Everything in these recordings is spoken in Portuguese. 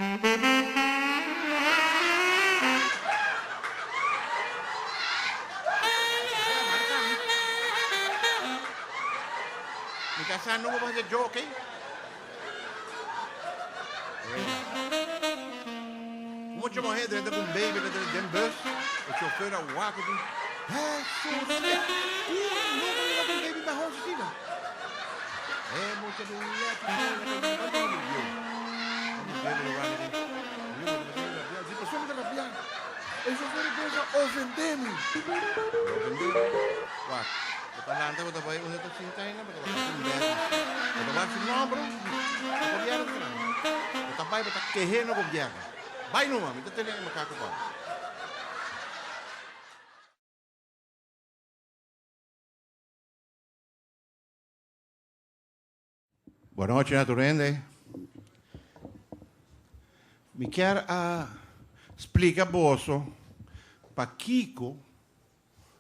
Mi casa no va a hacer jockey. Mucha mujer dentro de un baby dentro de un bus. El chofer a wakker doen. Jesús. No con un baby bajo su silla. Mucha mujer. Eso fue una cosa ofendeme. Wak. Talante mo tayo uno to sintay na bato ba no bro. Gobyerno ka lang. Tabay ba keheno gobyerno. Bay no mami, ito tele makakakuha. Boa noite, naturende. Me quer explica boso pa Kiko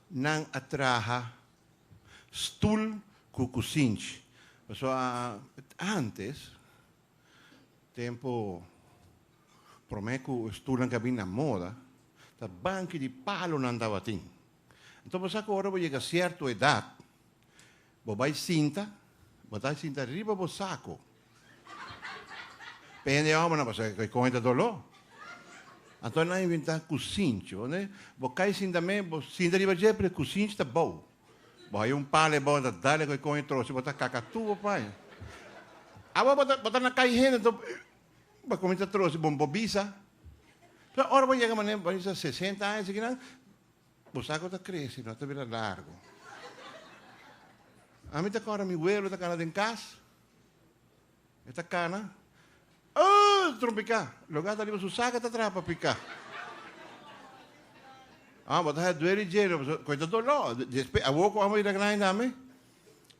nang atraha stoel kukusinch. So, antes, tempo promeco stoel ang gabi na moda, ta banchi di palo não andava assim. Então, você agora vai chegar a certa idade, vai botar cinta riba do saco. Pende a homem, você vai correr dolor. Então, nós inventamos cocincho, né? Você cinta mesmo, cinta riba de sempre, cocincho tá bom. Vai pale bom da dale com o trouxe, botar cacatu, pai. Agora botar na caixinha, então, vai começar trouxe bombobisa. Ora vai chegar mané, vai ser 60 anos, que não. O saco tá crescendo, não tá virando largo. A mim tá agora meu abuelo tá cana em casa. Esta cana. Oh, trompicar. Lugar tá ali o saco tá atrás para picar. Botar duele gelo, coitado lá. A pouco vamos ir a ganhar name.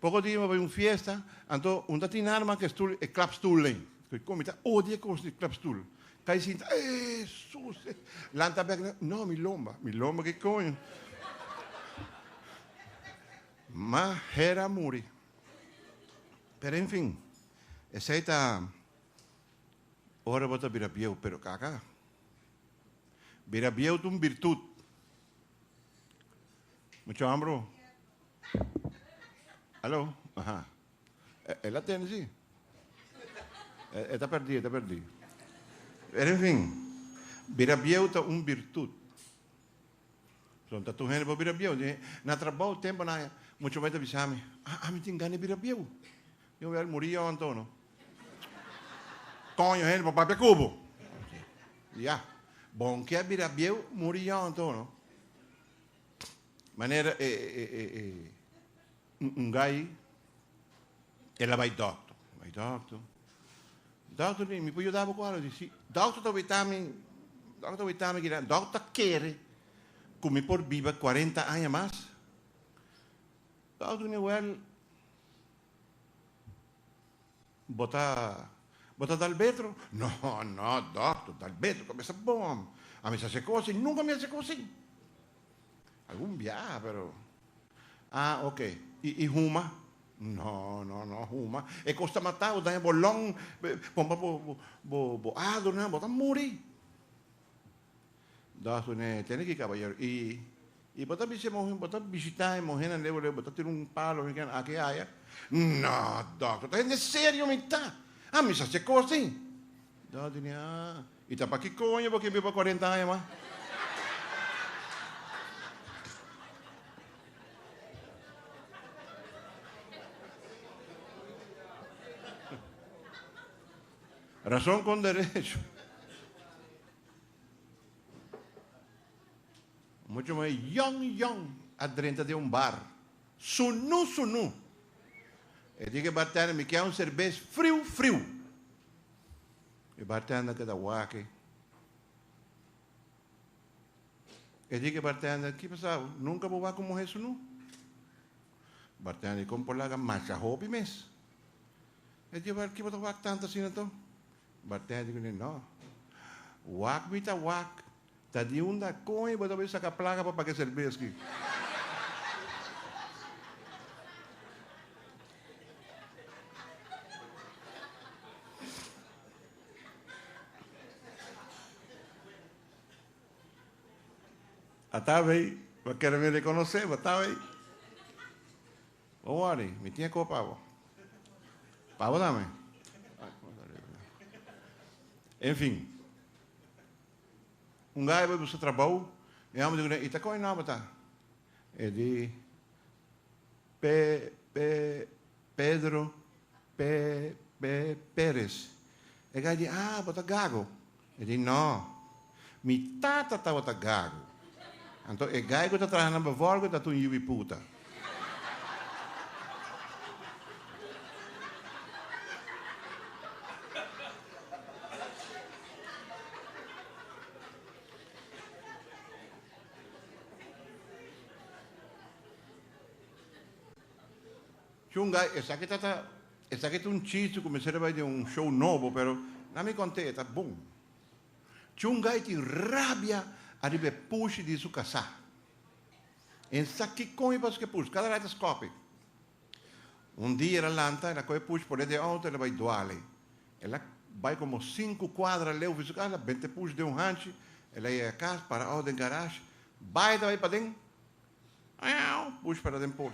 Pouco dia vai fiesta, então tatinar mas que stoel, klapstoel lem. Como tá, odia coisa de klapstoel. Cai sinta, Jesus. Lanta back, não, mi lomba que coño. Mas era muri. Pero enfim, essa aí tá ora bota birabieu, pero caca. Birabieu tum virtud. Mucho hambre. ¿Aló? Ajá. Él la tiene, sí. Está perdida. Pero en fin, birabieu está una virtud. Son tu gente por birabieu. Na trabajo tiempo na mucho más te avisame. Me tengo ganas de birabieu. Yo voy a morir Antonio. Coño, gente, por papel cubo. Ya. Bom que birabieu morir Antonio. Maneira un gai ela vai doctor mi puoi aiutare qua dici doctor che doctor quer come por viva 40 anos mais doctor well bota dal vetro no doctor dal vetro come sa bom a me sa se così nunca mi hace così algún viaje, pero... ok. ¿Y Juma? No, Juma. E costa matar, o daño bolón, adornar, botar morir. Tiene que caballero. Y botar visitar, mujer, botar tirar un palo, aquí haya. No, doctor, ¿estás en serio, me está? Me se hace cosas así. Doctor, ¿y está para qué coño? Porque vivo 40 años más. Razón con derecho. Mucho más young, adentro de un bar. Sunu. E dice bartender, me quer cerveja frio. E bartender que da waque. E dice bartender, que passava? Nunca vou lá como isso, não? Bartender, como por lá, macha hobby mes. E dice, que vou lá tanto assim, então? Bartender digo, não. Wak mita wak. Tadi unda coin, bota ver sacar placa para que cerveja aqui. Estava aí, para querer me reconhecer, estava aí. Vamos ali, me tinha com o pavo. Pavo também. Enfim. Um gajo vai para o seu trabalho, e eu digo, e está com o nome, tá? Ele diz, Pedro Pérez. E o gajo diz, bota gago. Ele diz, não, mi tata bota gago. Então, o gajo que está trabalhando na Volga está um yubi puta. Tinha um gajo, esse aqui é um chiste, comecei a ver de um show novo, mas não me contei, está bom. Tinha um gajo que rabia a ribe puxa de sua casa. E sabe que come para que puxa, cada vez escope. Um dia ela lanta, ela coi puxa por de auto, ela vai doale. Ela vai como 5 quadras, leu para sua casa, 20 puxa de um rancho, ela ia a casa, para a ordem garagem, vai para dentro, puxa para dentro.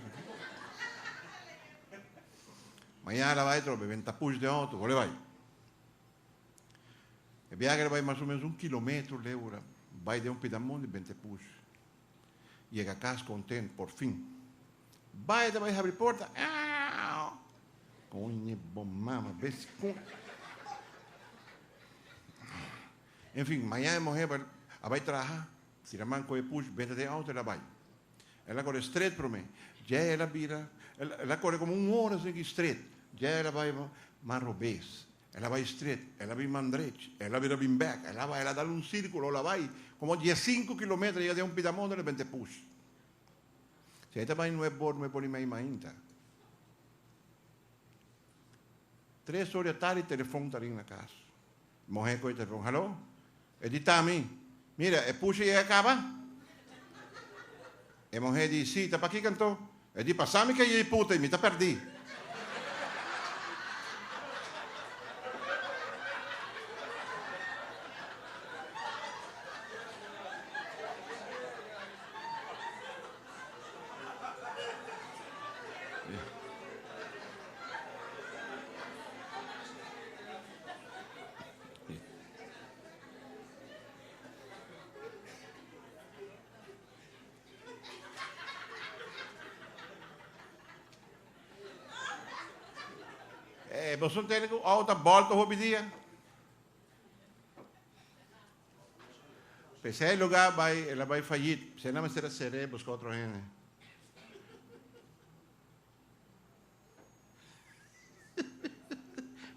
Amanhã ela vai, trobe, 20 puxa de auto, vou vai. E viagem vai mais ou menos 1 quilômetro, leura. Vai de um pedamão de 20 puxa. Chega a casa contente, por fim. Vai abrir a porta. Conhe bom mama, vê-se com... Enfim, amanhã a mulher vai trabalhar. Se a mãe com o puxa, 20 de auto, ela vai. Ela corre estreito para mim. Já ela vira, ela corre como 1 hora assim, estreito. Já ela vai marrobês. Ela vai estreito, ela vai mandrete, ela vira bimbeck, ela dá um círculo, ela vai como 15 quilômetros, ela tem um pedamão, de repente puxa. Se aí também não é bom, não é bom nem mais ainda. 3 horas da tarde, o telefone está ali na casa. Morrer com o telefone, alô? Ele diz, a mim, mira, é puxa e acaba? E a mulher diz, sim, está para aqui, cantou? Ele diz, passame que é puta, e me está perdido. Você tem outra volta o dia. Esse lugar ela vai fallir. Se não me será seré, buscar outro gente.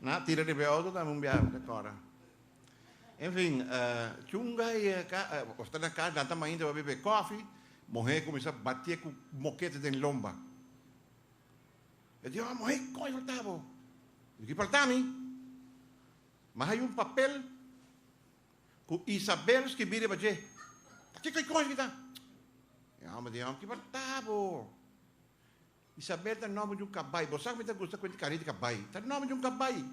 Não, tira de outro, dá viagem agora. Enfim, chunga e está na casa, está ainda vai beber coffee, morrer começa a bater com moquete de lomba. Eu digo, morrer, coi faltava. O que faltava a mim? Mas há um papel com Isabel que vira para dizer, que coisa que está? Eu me digo, que faltava? Isabel está no nome de um cabai. Você sabe que gosta de carinho de cabai? Está no nome de um cabai.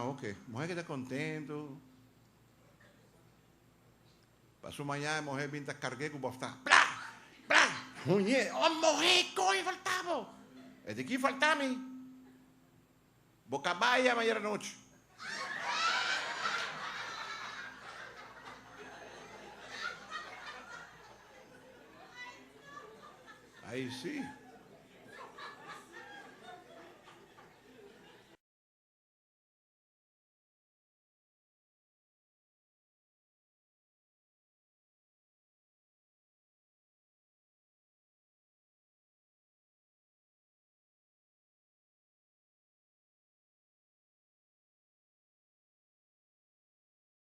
Ok. Morrer que está contente. Passou manhã, morrer vem estar carguei com o bofta. Plá! Plá! Mulher, morrer, coisa faltava? É de que faltava a mim? Bocabaia amanhã à noite. Aí sim.